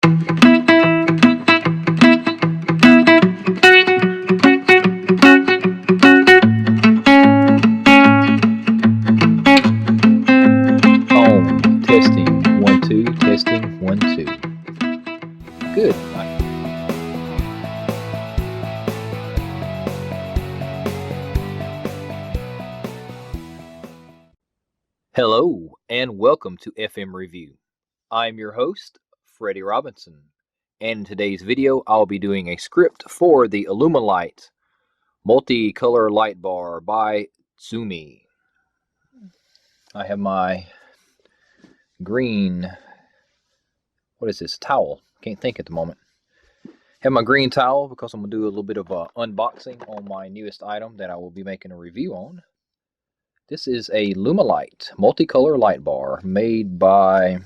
Testing 1 2, testing 1 2. Good. Hello and welcome to FMRevu. I'm your host, Freddie Robinson, and in today's video I'll be doing a script for the Illumalight multicolor light bar by Tzumi. I have my green, what is this, towel? Can't think at the moment. Have my green towel because I'm going to do a little bit of unboxing on my newest item that I will be making a review on. This is a Illumalight multicolor light bar made by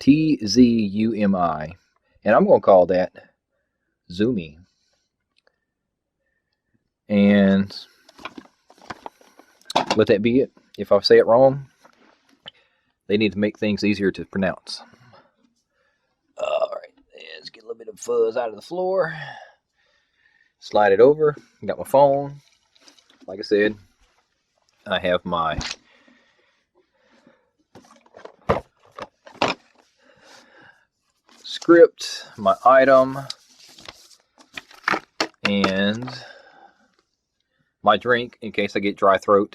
Tzumi, and I'm going to call that Tzumi. And let that be it. If I say it wrong, they need to make things easier to pronounce. Alright, let's get a little bit of fuzz out of the floor. Slide it over. Got my phone. Like I said, I have my script, my item, and my drink in case I get dry throat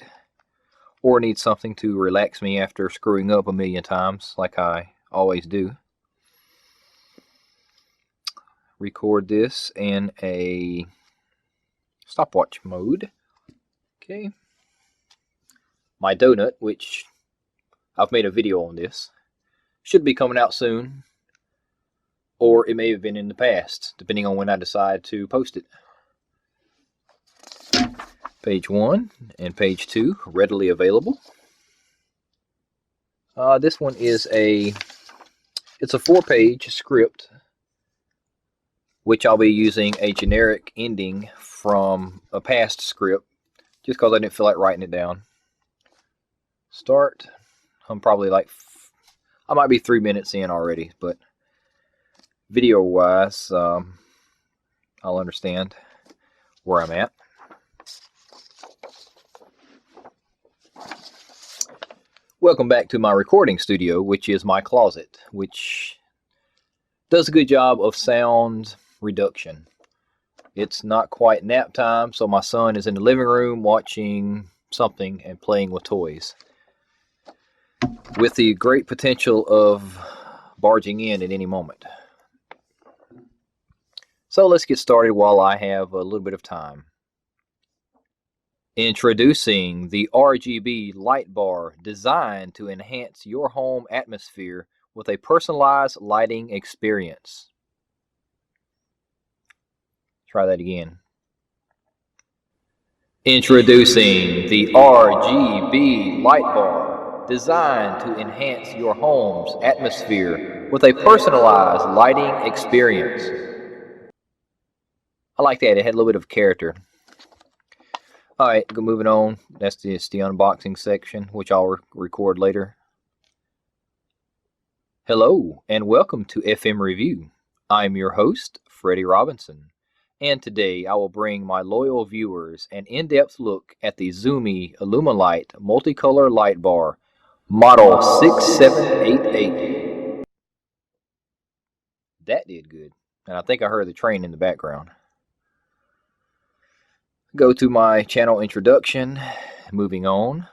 or need something to relax me after screwing up a million times like I always do. Record this in a stopwatch mode. Okay. My donut, which I've made a video on this, should be coming out soon, or it may have been in the past, depending on when I decide to post it. Page 1 and page 2 readily available. This one is it's a 4-page script, which I'll be using a generic ending from a past script, just because I didn't feel like writing it down. Start. I'm probably I might be 3 minutes in already, but video wise, I'll understand where I'm at. Welcome back to my recording studio, which is my closet, which does a good job of sound reduction. It's not quite nap time, so my son is in the living room watching something and playing with toys, with the great potential of barging in at any moment. So let's get started while I have a little bit of time. Introducing the RGB light bar designed to enhance your home atmosphere with a personalized lighting experience. Try that again. Introducing the RGB light bar designed to enhance your home's atmosphere with a personalized lighting experience. I like that. It had a little bit of character. Alright, moving on. That's the unboxing section, which I'll record later. Hello, and welcome to FMRevu. I'm your host, Freddie Robinson, and today I will bring my loyal viewers an in-depth look at the Tzumi Illumalight multicolor light bar, model 6788. That did good, and I think I heard the train in the background. Go to my channel introduction. Moving on.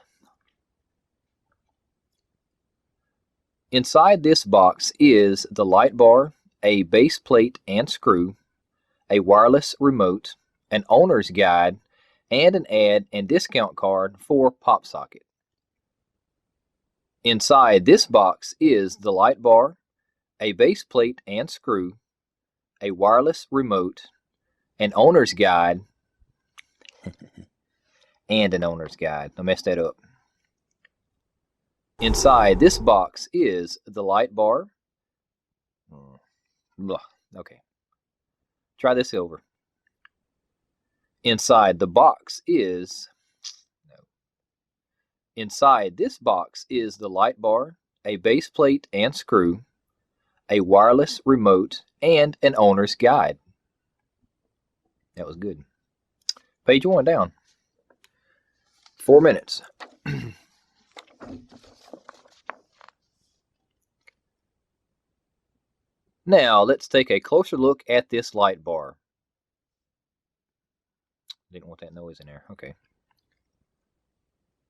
Inside this box is the light bar, a base plate and screw, a wireless remote, an owner's guide, and an ad and discount card for pop socket. Inside this box is the light bar, a base plate and screw, a wireless remote, an owner's guide, and an owner's guide. I messed that up. Inside this box is the light bar. Okay. Try this over. Inside the box is... Inside this box is the light bar, a base plate and screw, a wireless remote, and an owner's guide. That was good. Page 1 down. 4 minutes. Now, let's take a closer look at this light bar. Didn't want that noise in there. Okay.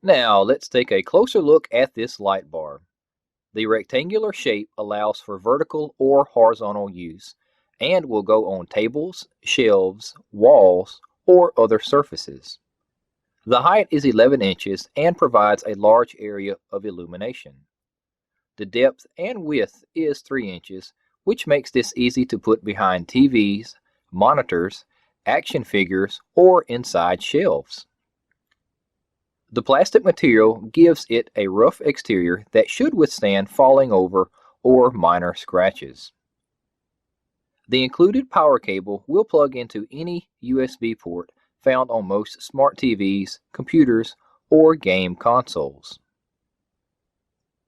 Now, let's take a closer look at this light bar. The rectangular shape allows for vertical or horizontal use and will go on tables, shelves, walls, or other surfaces. The height is 11 inches and provides a large area of illumination. The depth and width is 3 inches, which makes this easy to put behind TVs, monitors, action figures, or inside shelves. The plastic material gives it a rough exterior that should withstand falling over or minor scratches. The included power cable will plug into any USB port found on most smart TVs, computers, or game consoles.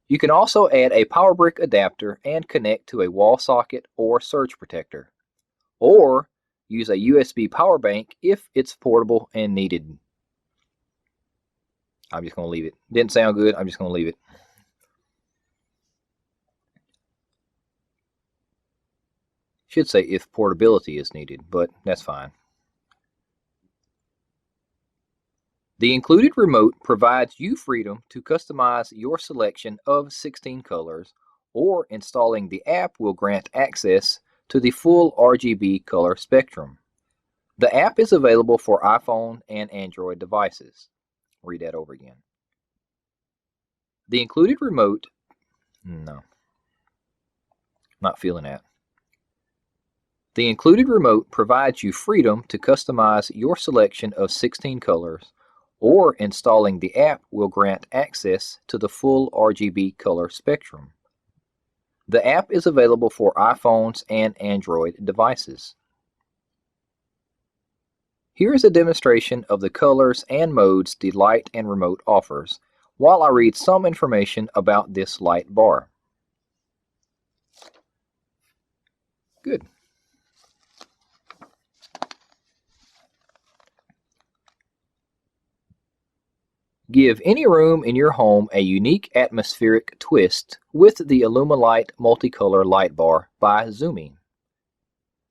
You can also add a power brick adapter and connect to a wall socket or surge protector, or use a USB power bank if it's portable and needed. I'm just going to leave it. Didn't sound good. I'm just going to leave it. Should say if portability is needed, but that's fine. The included remote provides you freedom to customize your selection of 16 colors, or installing the app will grant access to the full RGB color spectrum. The app is available for iPhone and Android devices. Read that over again. The included remote, no, not feeling that. The included remote provides you freedom to customize your selection of 16 colors, or installing the app will grant access to the full RGB color spectrum. The app is available for iPhones and Android devices. Here is a demonstration of the colors and modes the light and remote offers, while I read some information about this light bar. Good. Give any room in your home a unique atmospheric twist with the Illumalight Multicolor Light Bar by Tzumi.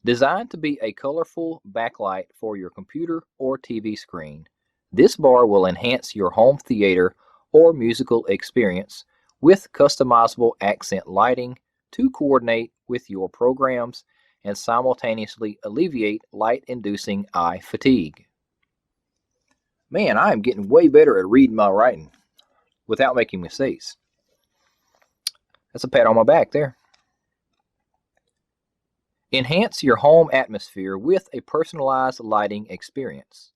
Designed to be a colorful backlight for your computer or TV screen, this bar will enhance your home theater or musical experience with customizable accent lighting to coordinate with your programs and simultaneously alleviate light-inducing eye fatigue. Man, I am getting way better at reading my writing without making mistakes. That's a pat on my back there. Enhance your home atmosphere with a personalized lighting experience.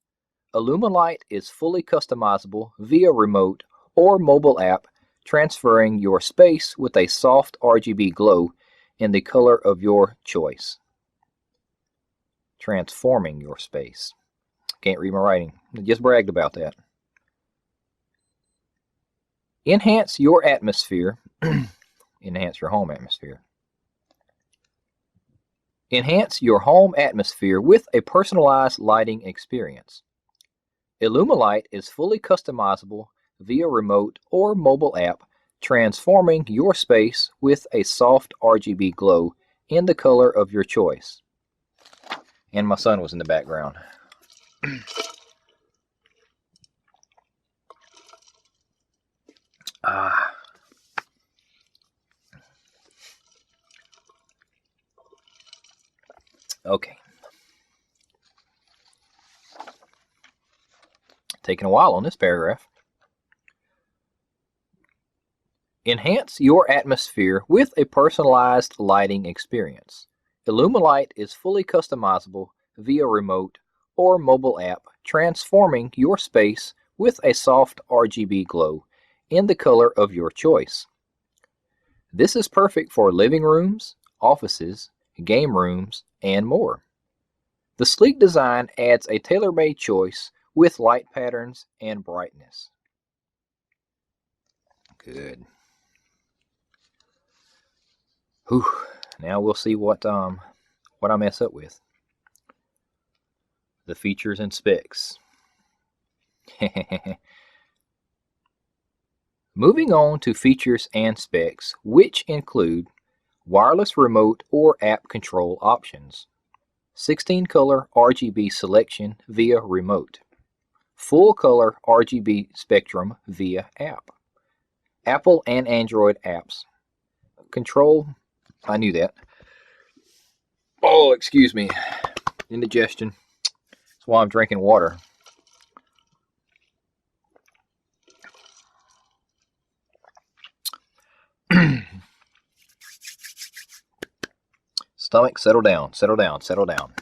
Illumalight is fully customizable via remote or mobile app, transferring your space with a soft RGB glow in the color of your choice. Transforming your space. Can't read my writing. I just bragged about that. Enhance your atmosphere. Enhance your home atmosphere. Enhance your home atmosphere with a personalized lighting experience. Illumalight is fully customizable via remote or mobile app, transforming your space with a soft RGB glow in the color of your choice. And my son was in the background. Okay. Taking a while on this paragraph. Enhance your atmosphere with a personalized lighting experience. Illumalight is fully customizable via remote or mobile app, transforming your space with a soft RGB glow in the color of your choice. This is perfect for living rooms, offices, game rooms, and more. The sleek design adds a tailor-made choice with light patterns and brightness. Good. Whew. Now we'll see what I mess up with. The features and specs. Moving on to features and specs, which include wireless remote or app control options, 16-color RGB selection via remote, full-color RGB spectrum via app, Apple and Android apps, control, I knew that. Oh, excuse me, indigestion. That's why I'm drinking water. Stomach, settle down, settle down, settle down.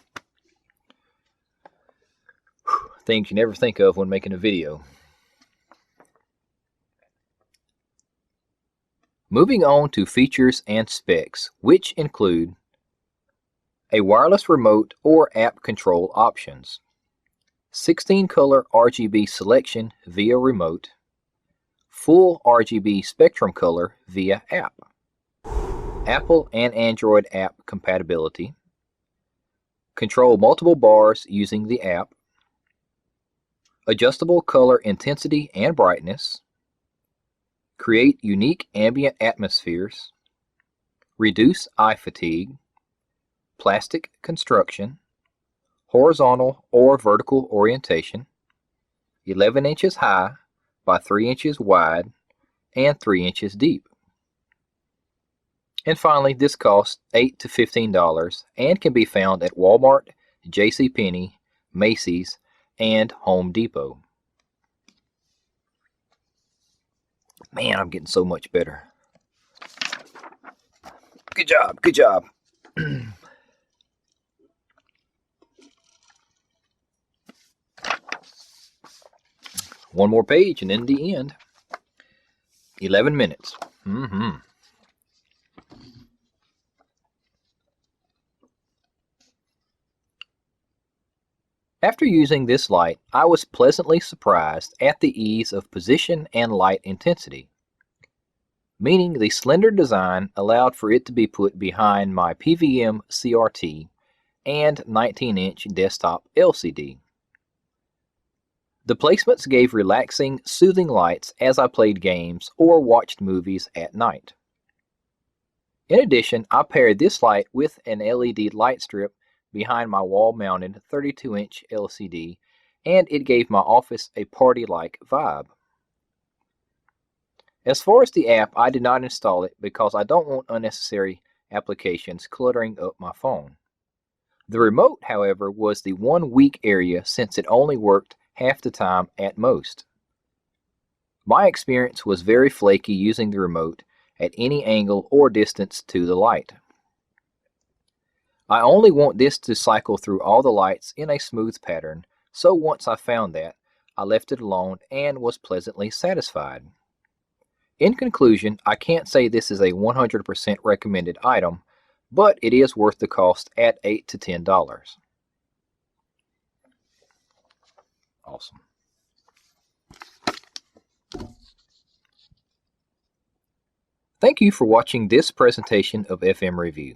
Things you never think of when making a video. Moving on to features and specs, which include a wireless remote or app control options, 16-color RGB selection via remote, full RGB spectrum color via app, Apple and Android app compatibility, control multiple bars using the app, adjustable color intensity and brightness, create unique ambient atmospheres, reduce eye fatigue, plastic construction, horizontal or vertical orientation, 11 inches high by 3 inches wide and 3 inches deep. And finally, this costs $8 to $15 and can be found at Walmart, JCPenney, Macy's, and Home Depot. Man, I'm getting so much better. Good job, good job. One more page and then the end. 11 minutes. After using this light, I was pleasantly surprised at the ease of position and light intensity, meaning the slender design allowed for it to be put behind my PVM CRT and 19-inch desktop LCD. The placements gave relaxing, soothing lights as I played games or watched movies at night. In addition, I paired this light with an LED light strip behind my wall-mounted 32-inch LCD, and it gave my office a party-like vibe. As far as the app, I did not install it because I don't want unnecessary applications cluttering up my phone. The remote, however, was the one weak area since it only worked half the time at most. My experience was very flaky using the remote at any angle or distance to the light. I only want this to cycle through all the lights in a smooth pattern, so once I found that, I left it alone and was pleasantly satisfied. In conclusion, I can't say this is a 100% recommended item, but it is worth the cost at $8 to $10. Awesome. Thank you for watching this presentation of FMRevu.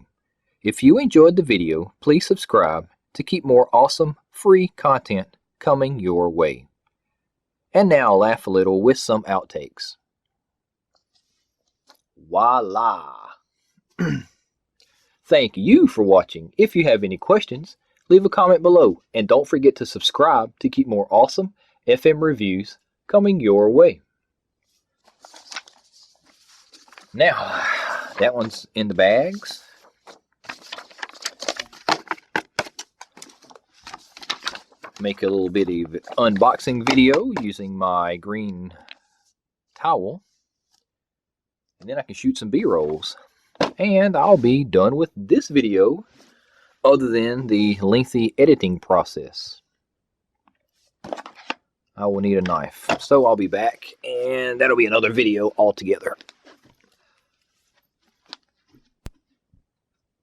If you enjoyed the video, please subscribe to keep more awesome, free content coming your way. And now laugh a little with some outtakes. Voila! Thank you for watching. If you have any questions, leave a comment below. And don't forget to subscribe to keep more awesome FM reviews coming your way. Now, that one's in the bags. Make a little bit of unboxing video using my green towel, and then I can shoot some B-rolls, and I'll be done with this video other than the lengthy editing process. I will need a knife, so I'll be back and that'll be another video altogether.